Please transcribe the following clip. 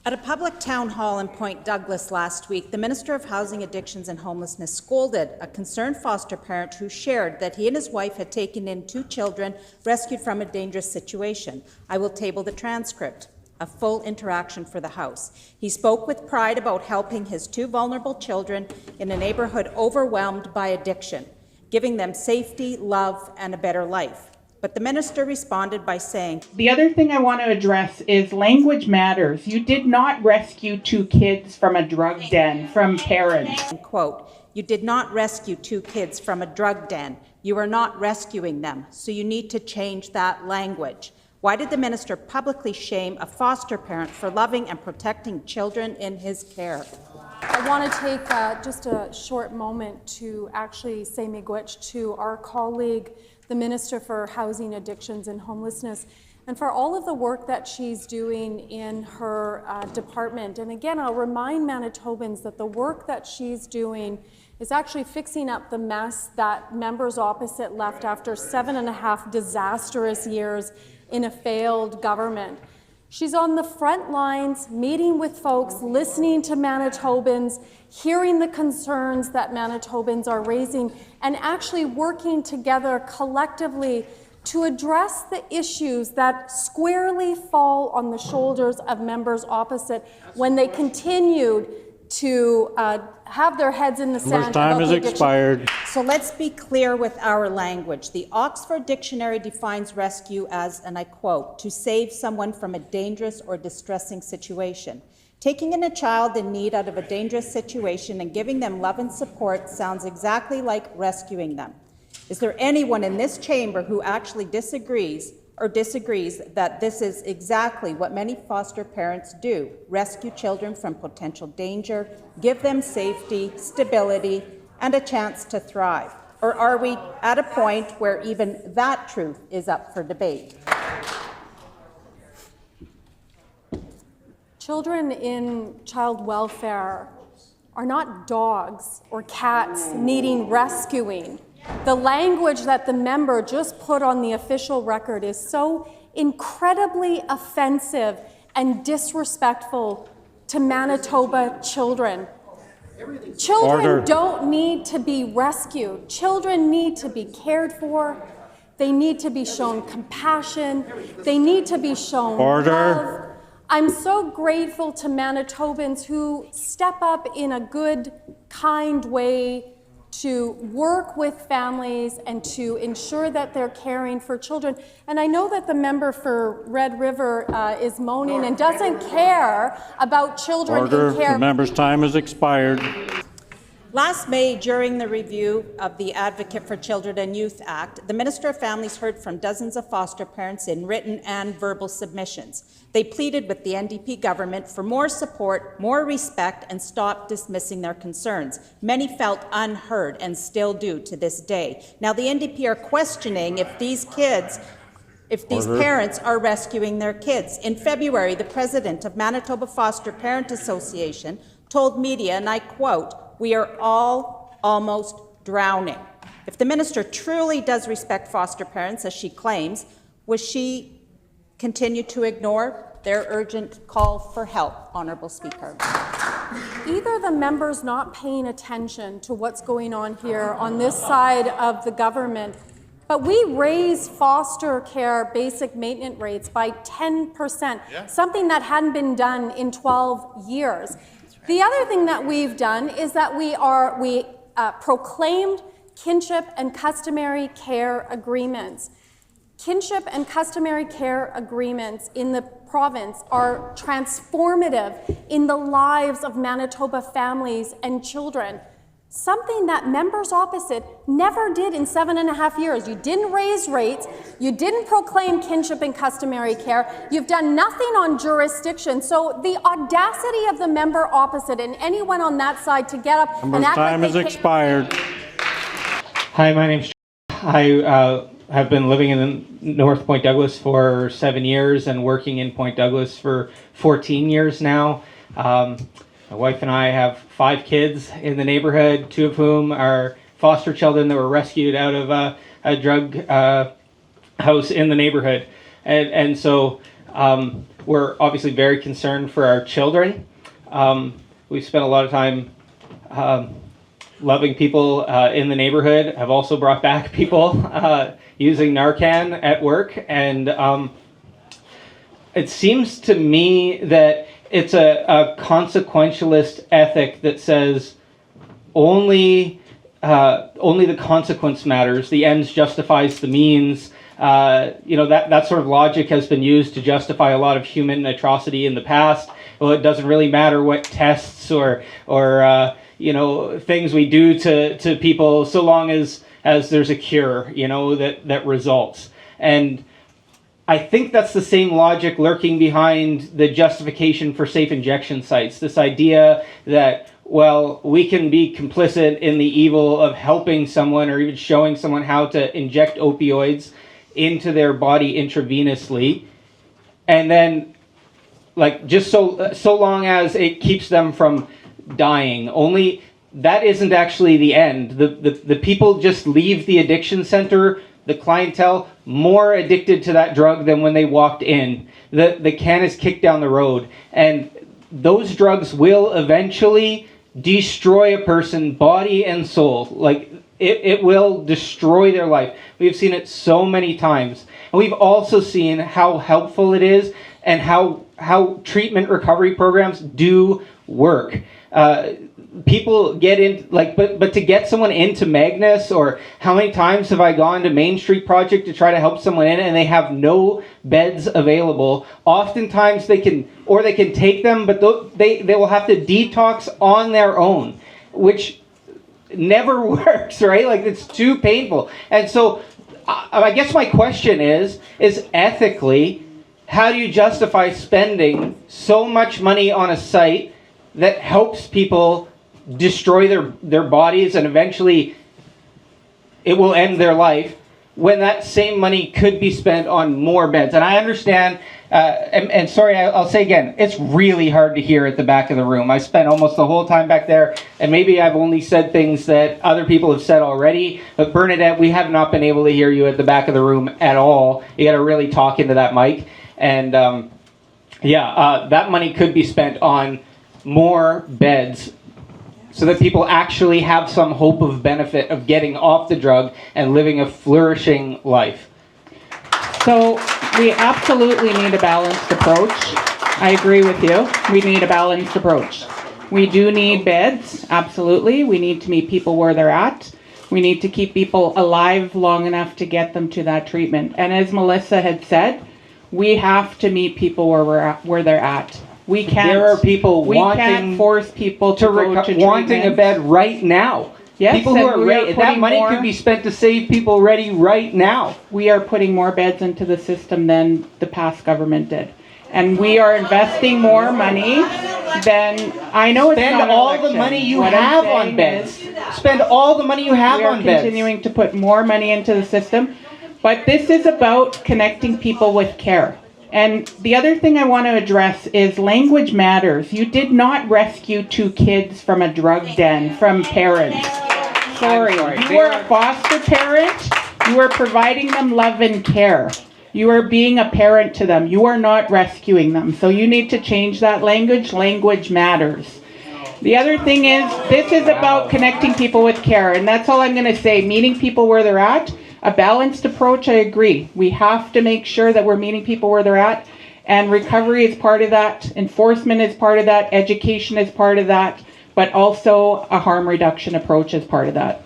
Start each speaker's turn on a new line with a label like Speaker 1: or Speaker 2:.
Speaker 1: At a public town hall in Point Douglas last week, the Minister of Housing, Addictions and Homelessness scolded a concerned foster parent who shared that he and his wife had taken in 2 children rescued from a dangerous situation. I will table the transcript. A full interaction for the House. He spoke with pride about helping his 2 vulnerable children in a neighborhood overwhelmed by addiction, giving them safety, love, and a better life. But the minister responded by saying,
Speaker 2: "The other thing I want to address is language matters. You did not rescue 2 kids from a drug den from parents."
Speaker 1: Quote, "You did not rescue 2 kids from a drug den. You are not rescuing them, so you need to change that language." Why did the minister publicly shame a foster parent for loving and protecting children in his care?
Speaker 3: I want to take just a short moment to actually say miigwech to our colleague, the Minister for Housing, Addictions and Homelessness, and for all of the work that she's doing in her department. And again, I'll remind Manitobans that the work that she's doing is actually fixing up the mess that members opposite left after 7.5 disastrous years in a failed government. She's on the front lines, meeting with folks, listening to Manitobans, hearing the concerns that Manitobans are raising, and actually working together collectively to address the issues that squarely fall on the shoulders of members opposite when they continued to have their heads in the sand.
Speaker 4: Time has expired.
Speaker 1: So let's be clear with our language. The Oxford Dictionary defines rescue as, and I quote, "to save someone from a dangerous or distressing situation." Taking in a child in need out of a dangerous situation and giving them love and support sounds exactly like rescuing them. Is there anyone in this chamber who actually disagrees that this is exactly what many foster parents do: rescue children from potential danger, give them safety, stability, and a chance to thrive? Or are we at a point where even that truth is up for debate?
Speaker 3: Children in child welfare are not dogs or cats needing rescuing. The language that the member just put on the official record is so incredibly offensive and disrespectful to Manitoba children. Children don't need to be rescued. Children need to be cared for. They need to be shown compassion. They need to be shown love. I'm so grateful to Manitobans who step up in a good, kind way to work with families and to ensure that they're caring for children. And I know that the member for Red River is moaning and doesn't care about children in care.
Speaker 4: The member's time has expired.
Speaker 1: Last May, during the review of the Advocate for Children and Youth Act, the Minister of Families heard from dozens of foster parents in written and verbal submissions. They pleaded with the NDP government for more support, more respect, and stop dismissing their concerns. Many felt unheard and still do to this day. Now, the NDP are questioning if these parents are rescuing their kids. In February, the president of Manitoba Foster Parent Association told media, and I quote, "We are all almost drowning." If the minister truly does respect foster parents, as she claims, will she continue to ignore their urgent call for help, Honourable Speaker?
Speaker 3: Either the member's not paying attention to what's going on here on this side of the government, but we raise foster care basic maintenance rates by 10%, something that hadn't been done in 12 years. The other thing that we've done is that we proclaimed kinship and customary care agreements. Kinship and customary care agreements in the province are transformative in the lives of Manitoba families and children, something that members opposite never did in 7.5 years. You didn't raise rates, you didn't proclaim kinship and customary care, you've done nothing on jurisdiction. So the audacity of the member opposite and anyone on that side to get up and act
Speaker 4: time
Speaker 3: like
Speaker 4: has expired.
Speaker 5: Hi, my name's I have been living in North Point Douglas for 7 years and working in Point Douglas for 14 years now. My wife and I have 5 kids in the neighborhood, 2 of whom are foster children that were rescued out of a drug house in the neighborhood. And so we're obviously very concerned for our children. We've spent a lot of time loving people in the neighborhood. I've also brought back people using Narcan at work, and it seems to me that it's a consequentialist ethic that says only the consequence matters. The ends justifies the means. That sort of logic has been used to justify a lot of human atrocity in the past. Well, it doesn't really matter what tests or things we do to people, so long as there's a cure, that results. And I think that's the same logic lurking behind the justification for safe injection sites. This idea that, well, we can be complicit in the evil of helping someone or even showing someone how to inject opioids into their body intravenously, and then just so long as it keeps them from dying. Only that isn't actually the end. The people just leave the addiction center, the clientele, more addicted to that drug than when they walked in. The can is kicked down the road, and those drugs will eventually destroy a person, body and soul. It will destroy their life. We've seen it so many times. And we've also seen how helpful it is and how treatment recovery programs do work. People get in, but to get someone into Magnus, or how many times have I gone to Main Street Project to try to help someone in and they have no beds available. Oftentimes they can take them, but they will have to detox on their own, which never works, right? It's too painful. And so I guess my question is ethically, how do you justify spending so much money on a site that helps people destroy their bodies and eventually it will end their life, when that same money could be spent on more beds? And I understand, and sorry, I'll say again, it's really hard to hear at the back of the room. I spent almost the whole time back there, and maybe I've only said things that other people have said already, but Bernadette, we have not been able to hear you at the back of the room at all. You got to really talk into that mic. And that money could be spent on more beds so that people actually have some hope of benefit of getting off the drug and living a flourishing life.
Speaker 2: So we absolutely need a balanced approach. I agree with you. We need a balanced approach. We do need beds, absolutely. We need to meet people where they're at. We need to keep people alive long enough to get them to that treatment. And as Melissa had said, we have to meet people where they're at. We can't.
Speaker 5: There are people
Speaker 2: can't force people to go to
Speaker 5: wanting a bed right now.
Speaker 2: Yes,
Speaker 5: people who are ready. That money could be spent to save people ready right now.
Speaker 2: We are putting more beds into the system than the past government did, and we are investing more money than I know.
Speaker 5: Spend all the money you have on beds. Spend all the money you have on beds.
Speaker 2: We are continuing to put more money into the system, but this is about connecting people with care. And the other thing I want to address is language matters. You did not rescue 2 kids from a drug den from parents. Sorry. You are a foster parent. You are providing them love and care. You are being a parent to them. You are not rescuing them. So you need to change that language. Language matters. The other thing is, this is about connecting people with care. And that's all I'm going to say. Meeting people where they're at. A balanced approach, I agree. We have to make sure that we're meeting people where they're at, and recovery is part of that, enforcement is part of that, education is part of that, but also a harm reduction approach is part of that.